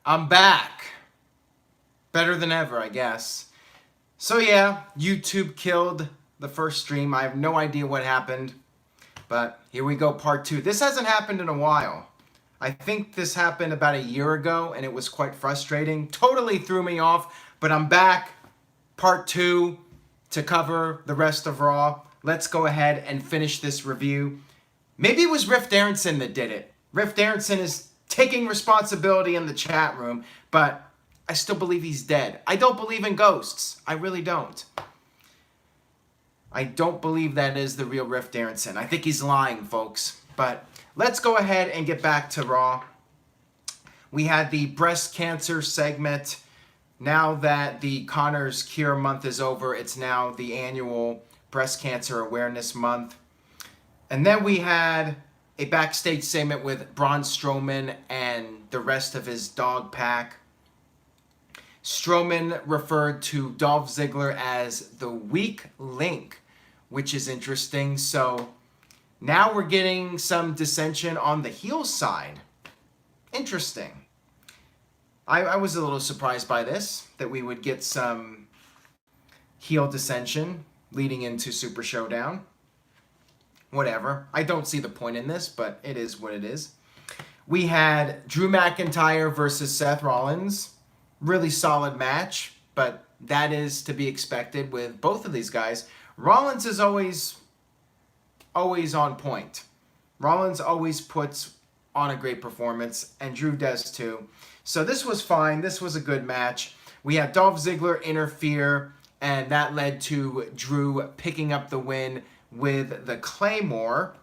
I'm back. Better than ever, I guess. So yeah, YouTube killed the first stream. I have no idea what happened. But here we go, part 2. This hasn't happened in a while. I think this happened about a year ago, and it was quite frustrating. Totally threw me off, but I'm back. Part 2 to cover the rest of Raw. Let's go ahead and finish this review. Maybe it was Riff Darrenson that did it. Riff Darrenson is taking responsibility in the chat room, but I still believe he's dead. I don't believe in ghosts. I really don't. I don't believe that is the real Riff Darrenson. I think he's lying, folks. But let's go ahead and get back to Raw. We had the breast cancer segment. Now that the Connor's Cure month is over, it's now the annual Breast Cancer Awareness Month. And then we had a backstage segment with Braun Strowman and the rest of his dog pack. Strowman referred to Dolph Ziggler as the weak link, which is interesting. So now we're getting some dissension on the heel side. Interesting. I was a little surprised by this, that we would get some heel dissension leading into Super Showdown. Whatever. I don't see the point in this, but it is what it is. We had Drew McIntyre versus Seth Rollins. Really solid match, but that is to be expected with both of these guys. Rollins is always on point. Rollins always puts on a great performance, and Drew does too. So this was fine. This was a good match. We had Dolph Ziggler interfere, and that led to Drew picking up the win with the Claymore.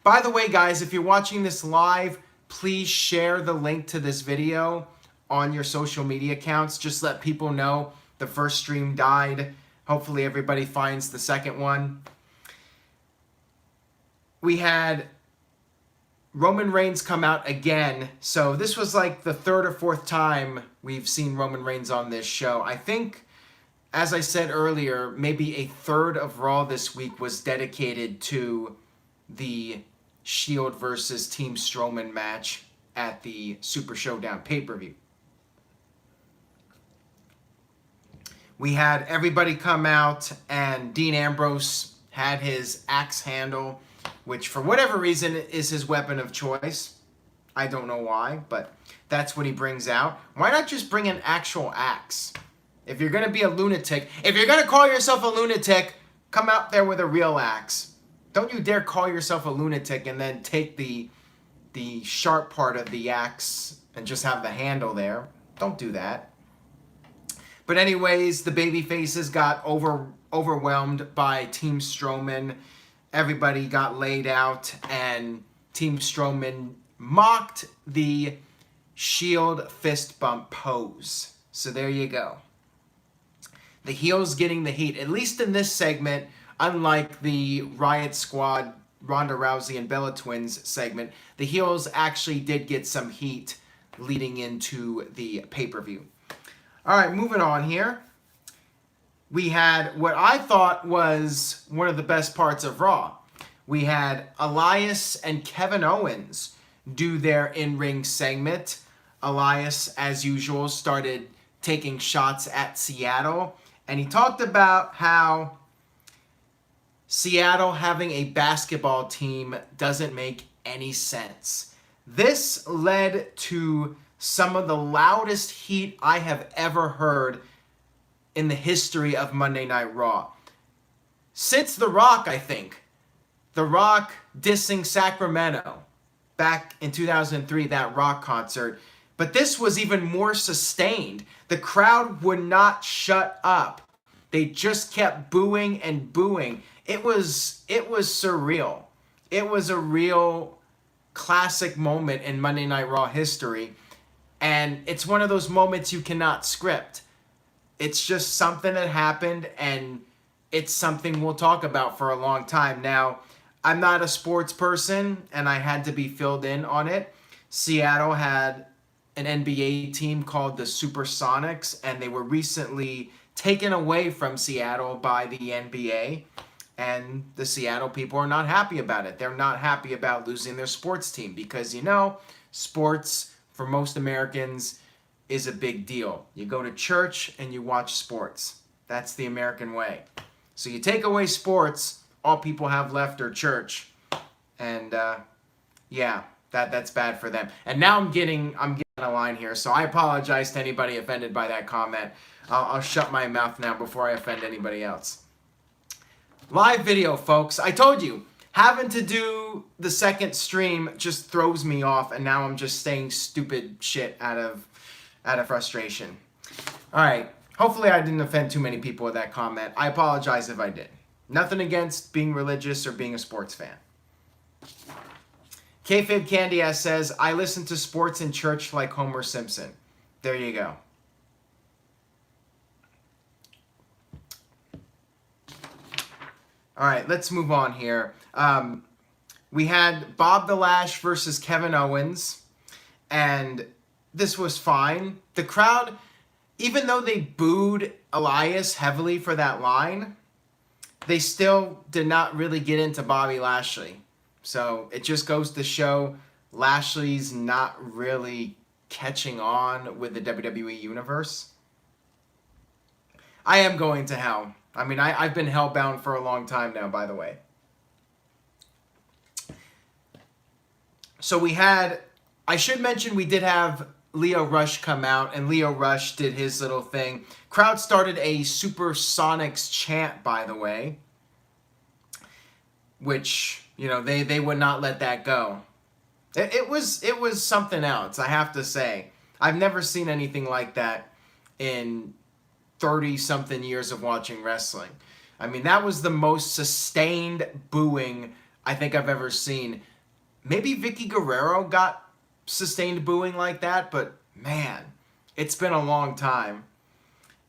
By the way, guys, if you're watching this live, please share the link to this video on your social media accounts. Just let people know the first stream died. Hopefully everybody finds the second one. We had Roman Reigns come out again. So this was like the third or fourth time we've seen Roman Reigns on this show. I think, as I said earlier, maybe a third of Raw this week was dedicated to the Shield versus Team Strowman match at the Super Showdown pay-per-view. We had everybody come out, and Dean Ambrose had his axe handle, which for whatever reason is his weapon of choice. I don't know why, but that's what he brings out. Why not just bring an actual axe? If you're going to be a lunatic, if you're going to call yourself a lunatic, come out there with a real axe. Don't you dare call yourself a lunatic and then take the sharp part of the axe and just have the handle there. Don't do that. But anyways, the baby faces got overwhelmed by Team Strowman. Everybody got laid out, and Team Strowman mocked the Shield fist bump pose. So there you go. The heels getting the heat, at least in this segment, unlike the Riot Squad, Ronda Rousey and Bella Twins segment, the heels actually did get some heat leading into the pay-per-view. All right, moving on here. We had what I thought was one of the best parts of Raw. We had Elias and Kevin Owens do their in-ring segment. Elias, as usual, started taking shots at Seattle. And he talked about how Seattle having a basketball team doesn't make any sense. This led to some of the loudest heat I have ever heard in the history of Monday Night Raw. Since The Rock, I think. The Rock dissing Sacramento back in 2003, that Rock concert. But this was even more sustained. The crowd would not shut up. They just kept booing and booing. It was surreal. It was a real classic moment in Monday Night Raw history. And it's one of those moments you cannot script. It's just something that happened, and it's something we'll talk about for a long time. Now, I'm not a sports person, and I had to be filled in on it. Seattle had an NBA team called the Supersonics, and they were recently taken away from Seattle by the NBA, and the Seattle people are not happy about it. They're not happy about losing their sports team because, you know, sports for most Americans, is a big deal. You go to church and you watch sports. That's the American way. So you take away sports, all people have left are church. And yeah, that's bad for them. And now I'm getting a line here, so I apologize to anybody offended by that comment. I'll shut my mouth now before I offend anybody else. Live video, folks. I told you, having to do the second stream just throws me off, and now I'm just saying stupid shit out of frustration. All right. Hopefully I didn't offend too many people with that comment. I apologize if I did. Nothing against being religious or being a sports fan. Kayfabe Candy Ass says, I listen to sports in church like Homer Simpson. There you go. All right, let's move on here. We had Bob the Lash versus Kevin Owens, and this was fine. The crowd, even though they booed Elias heavily for that line, they still did not really get into Bobby Lashley. So it just goes to show Lashley's not really catching on with the WWE Universe. I am going to hell. I mean, I've been hellbound for a long time now, by the way. So we had, I should mention we did have Lio Rush come out, and Lio Rush did his little thing. Crowd started a Supersonics chant, by the way, which, you know, they would not let that go. It was something else, I have to say. I've never seen anything like that in 30-something years of watching wrestling. I mean, that was the most sustained booing I think I've ever seen. Maybe Vicky Guerrero got sustained booing like that, but man, it's been a long time.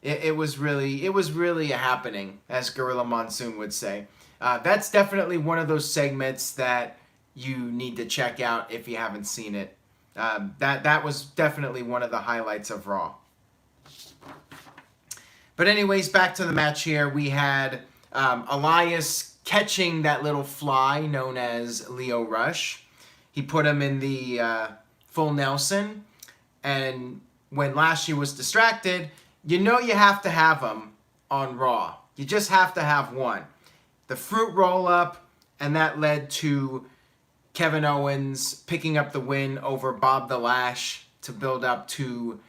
It was really a happening, as Gorilla Monsoon would say. That's definitely one of those segments that you need to check out if you haven't seen it. That was definitely one of the highlights of Raw. But anyways, back to the match here. We had Elias catching that little fly known as Lio Rush. He put him in the full Nelson. And when Lashley was distracted, you know you have to have him on Raw. You just have to have one. The fruit roll-up, and that led to Kevin Owens picking up the win over Bob the Lash to build up to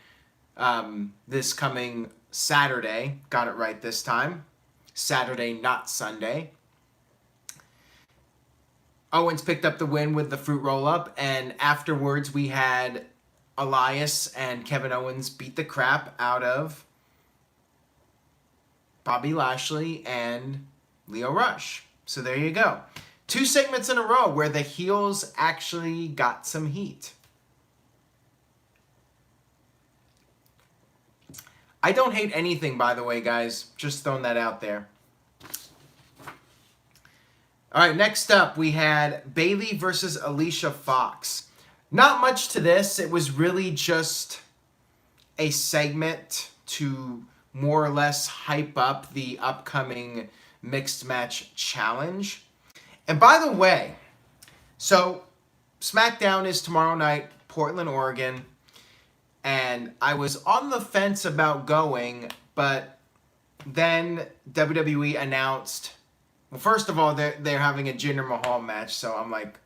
this coming Saturday. Got it right this time. Saturday, not Sunday. Owens picked up the win with the fruit roll-up, and afterwards we had Elias and Kevin Owens beat the crap out of Bobby Lashley and Lio Rush. So there you go. 2 segments in a row where the heels actually got some heat. I don't hate anything, by the way, guys. Just throwing that out there. All right, next up, we had Bayley versus Alicia Fox. Not much to this. It was really just a segment to more or less hype up the upcoming Mixed Match Challenge. And by the way, so SmackDown is tomorrow night, Portland, Oregon. And I was on the fence about going, but then WWE announced, well, first of all, they're having a Jinder Mahal match, so I'm like,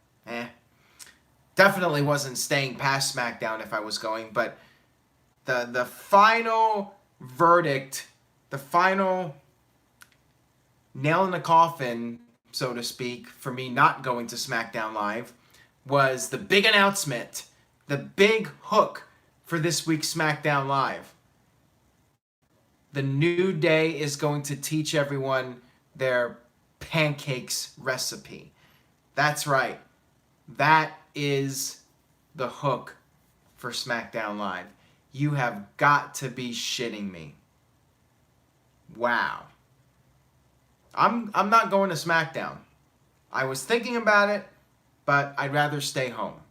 Definitely wasn't staying past SmackDown if I was going, but the final verdict, the final nail in the coffin, so to speak, for me not going to SmackDown Live was the big announcement, the big hook for this week's SmackDown Live. The New Day is going to teach everyone their pancakes recipe. That's right. That is the hook for SmackDown Live. You have got to be shitting me. Wow. I'm not going to SmackDown. I was thinking about it, but I'd rather stay home.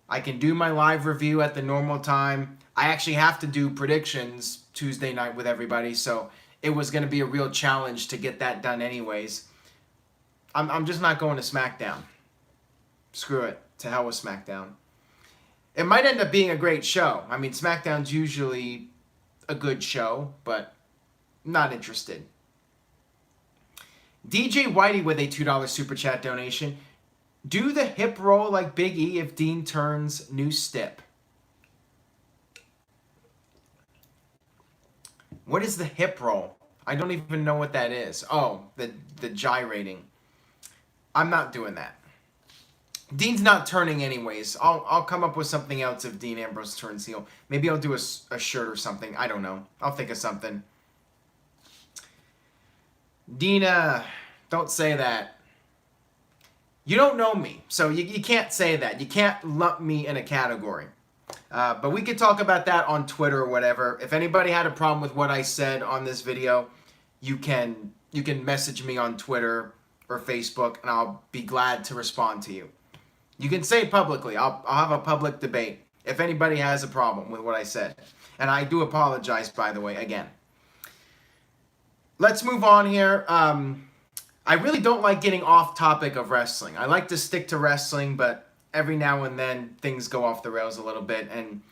I can do my live review at the normal time. I actually have to do predictions Tuesday night with everybody, so it was going to be a real challenge to get that done anyways. I'm just not going to SmackDown. Screw it. To hell with SmackDown. It might end up being a great show. I mean, SmackDown's usually a good show, but not interested. DJ Whitey with a $2 super chat donation. Do the hip roll like Big E if Dean turns new stip. What is the hip roll? I don't even know what that is. Oh, the gyrating. I'm not doing that. Dean's not turning anyways. I'll come up with something else if Dean Ambrose turns heel. Maybe I'll do a shirt or something. I don't know. I'll think of something. Dina, don't say that. You don't know me, so you can't say that. You can't lump me in a category. But we could talk about that on Twitter or whatever. If anybody had a problem with what I said on this video, you can message me on Twitter or Facebook, and I'll be glad to respond to you. You can say it publicly. I'll have a public debate if anybody has a problem with what I said. And I do apologize, by the way, again. Let's move on here. I really don't like getting off topic of wrestling. I like to stick to wrestling, but every now and then things go off the rails a little bit. And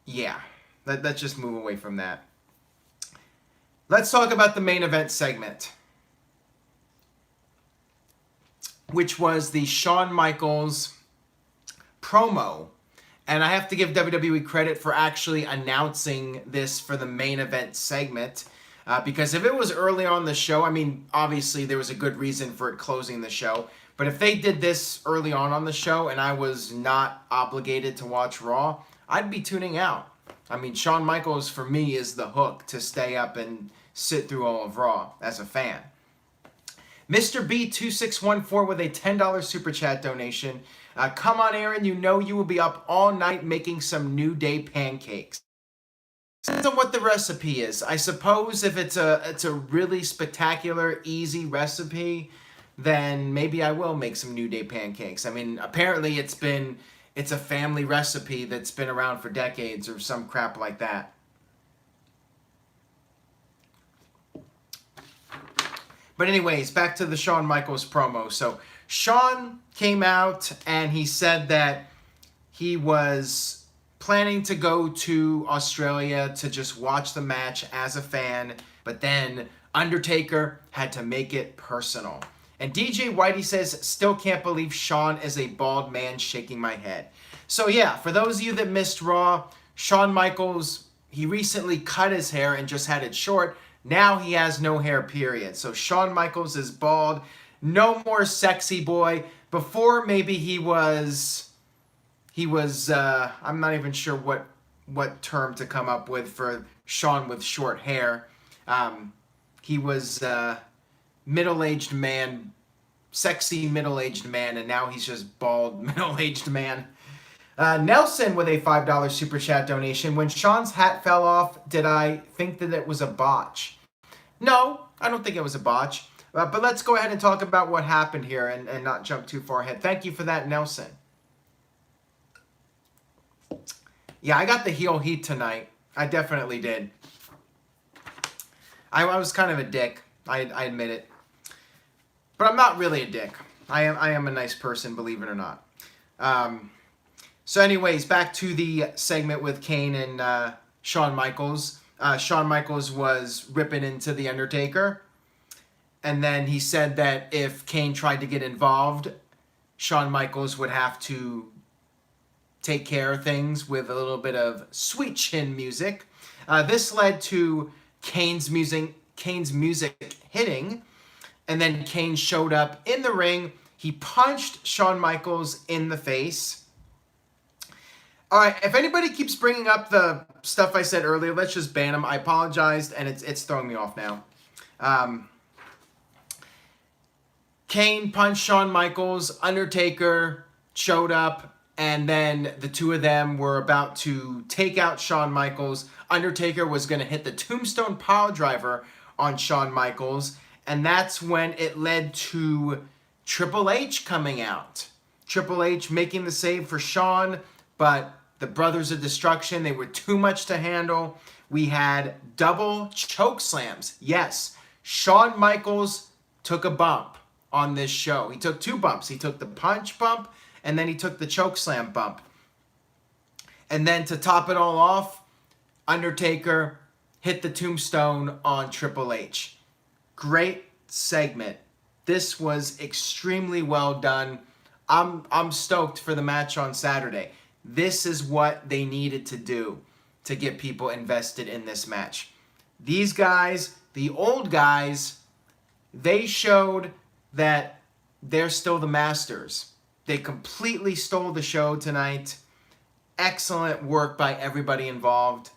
yeah, let's just move away from that. Let's talk about the main event segment, which was the Shawn Michaels promo. And I have to give WWE credit for actually announcing this for the main event segment. Because if it was early on the show, I mean, obviously there was a good reason for it closing the show. But if they did this early on the show and I was not obligated to watch Raw, I'd be tuning out. I mean, Shawn Michaels, for me, is the hook to stay up and sit through all of Raw as a fan. Mr. B2614 with a $10 super chat donation. Come on, Aaron, you know you will be up all night making some New Day pancakes. Depends on what the recipe is. I suppose if it's a really spectacular, easy recipe, then maybe I will make some New Day pancakes. I mean, apparently it's a family recipe that's been around for decades or some crap like that. But anyways, back to the Shawn Michaels promo. So Shawn came out and he said that he was planning to go to Australia to just watch the match as a fan, but then Undertaker had to make it personal. And DJ Whitey says, still can't believe Shawn is a bald man shaking my head. So yeah, for those of you that missed Raw, Shawn Michaels, he recently cut his hair and just had it short. Now he has no hair, period. So Shawn Michaels is bald. No more sexy boy. Before, maybe he was I'm not even sure what term to come up with for Shawn with short hair. He was middle-aged man, sexy middle-aged man, and now he's just bald middle-aged man. Nelson with a $5 super chat donation. When Shawn's hat fell off, did I think that it was a botch? No, I don't think it was a botch. But let's go ahead and talk about what happened here and not jump too far ahead. Thank you for that, Nelson. Yeah, I got the heel heat tonight. I definitely did. I was kind of a dick. I admit it. But I'm not really a dick. I am a nice person, believe it or not. So anyways, back to the segment with Kane and Shawn Michaels. Shawn Michaels was ripping into The Undertaker. And then he said that if Kane tried to get involved, Shawn Michaels would have to take care of things with a little bit of sweet chin music. This led to Kane's music hitting, and then Kane showed up in the ring. He punched Shawn Michaels in the face. All right, if anybody keeps bringing up the stuff I said earlier, let's just ban them. I apologized, and it's throwing me off now. Kane punched Shawn Michaels. Undertaker showed up. And then the two of them were about to take out Shawn Michaels. Undertaker was going to hit the Tombstone Piledriver on Shawn Michaels. And that's when it led to Triple H coming out. Triple H making the save for Shawn, but the Brothers of Destruction, they were too much to handle. We had double choke slams. Yes, Shawn Michaels took a bump on this show. He took two bumps. He took the punch bump, and then he took the choke slam bump. And then to top it all off, Undertaker hit the tombstone on Triple H. Great segment. This was extremely well done. I'm stoked for the match on Saturday. This is what they needed to do to get people invested in this match. These guys, the old guys, they showed that they're still the masters. They completely stole the show tonight. Excellent work by everybody involved.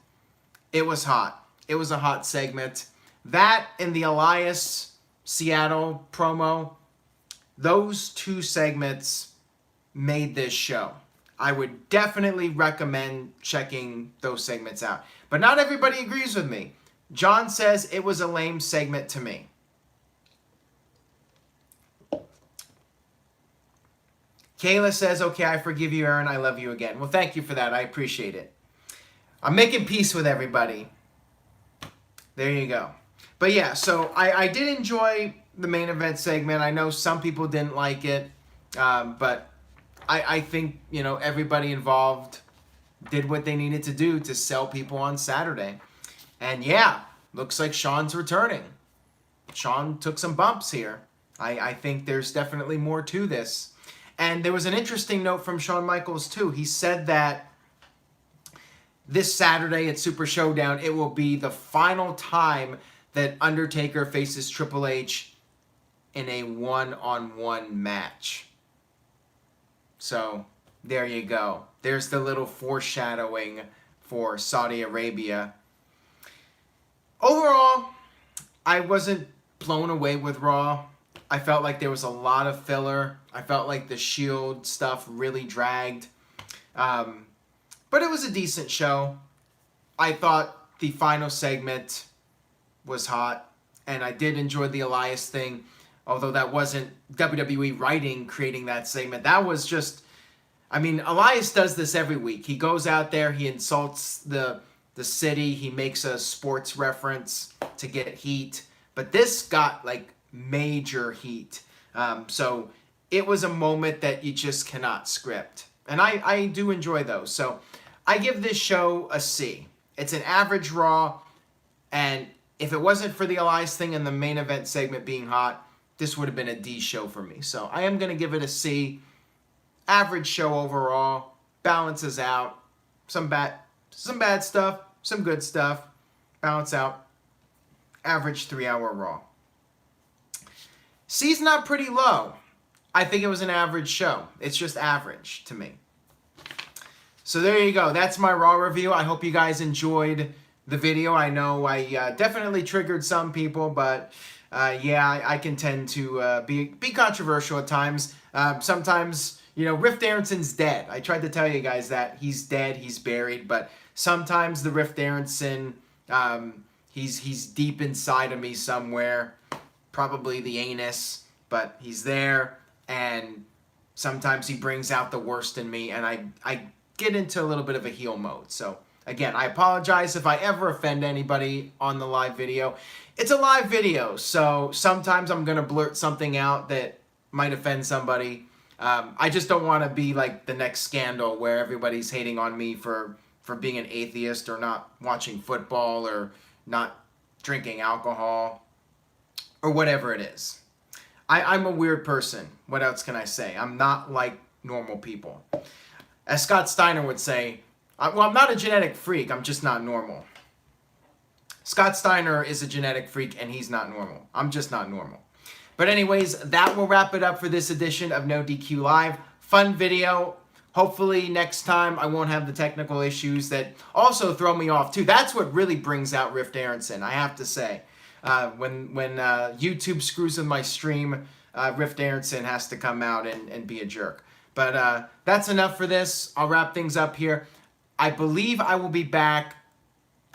It was hot. It was a hot segment. That and the Elias Seattle promo, those two segments made this show. I would definitely recommend checking those segments out. But not everybody agrees with me. John says it was a lame segment to me. Kayla says, okay, I forgive you, Aaron. I love you again. Well, thank you for that. I appreciate it. I'm making peace with everybody. There you go. But yeah, so I did enjoy the main event segment. I know some people didn't like it, but I think, you know, everybody involved did what they needed to do to sell people on Saturday. And yeah, looks like Shawn's returning. Shawn took some bumps here. I think there's definitely more to this. And there was an interesting note from Shawn Michaels too. He said that this Saturday at Super Showdown, it will be the final time that Undertaker faces Triple H in a one-on-one match. So, there you go. There's the little foreshadowing for Saudi Arabia. Overall, I wasn't blown away with Raw. I felt like there was a lot of filler. I felt like the Shield stuff really dragged. But it was a decent show. I thought the final segment was hot. And I did enjoy the Elias thing. Although that wasn't WWE writing creating that segment. That was just... I mean, Elias does this every week. He goes out there. He insults the city. He makes a sports reference to get heat. But this got, like, major heat. So it was a moment that you just cannot script. And I do enjoy those. So I give this show a C. It's an average Raw. And if it wasn't for the Elias thing and the main event segment being hot, this would have been a D show for me. So I am going to give it a C. Average show overall. Balances out. Some bad stuff. Some good stuff. Balance out. Average 3-hour Raw. C's not pretty low. I think it was an average show. It's just average to me. So there you go. That's my Raw review. I hope you guys enjoyed the video. I know I definitely triggered some people, but yeah, I can tend to be controversial at times. Sometimes, you know, Rift Aaronson's dead. I tried to tell you guys that. He's dead. He's buried. But sometimes the Rift Aaronson, he's deep inside of me somewhere. Probably the anus, but he's there, and sometimes he brings out the worst in me, and I get into a little bit of a heel mode. So, again, I apologize if I ever offend anybody on the live video. It's a live video, so sometimes I'm going to blurt something out that might offend somebody. I just don't want to be like the next scandal where everybody's hating on me for being an atheist or not watching football or not drinking alcohol. Or whatever it is. I'm a weird person. What else can I say? I'm not like normal people. As Scott Steiner would say, well, I'm not a genetic freak. I'm just not normal. Scott Steiner is a genetic freak, and he's not normal. I'm just not normal. But anyways, that will wrap it up for this edition of NoDQ Live. Fun video. Hopefully next time I won't have the technical issues that also throw me off, too. That's what really brings out Rift Aaronson, I have to say. When YouTube screws with my stream, Rift Aaronson has to come out and be a jerk. But that's enough for this. I'll wrap things up here. I believe I will be back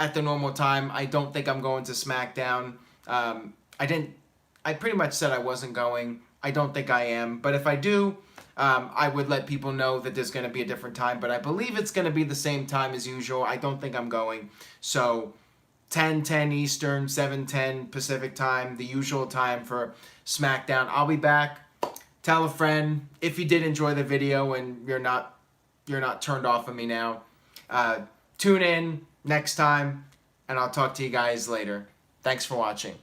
at the normal time. I don't think I'm going to SmackDown. I pretty much said I wasn't going. I don't think I am. But if I do, I would let people know that there's going to be a different time. But I believe it's going to be the same time as usual. I don't think I'm going. So 10:10 Eastern, 7:10 Pacific time, the usual time for SmackDown. I'll be back. Tell a friend if you did enjoy the video and you're not turned off of me now. Tune in next time, and I'll talk to you guys later. Thanks for watching.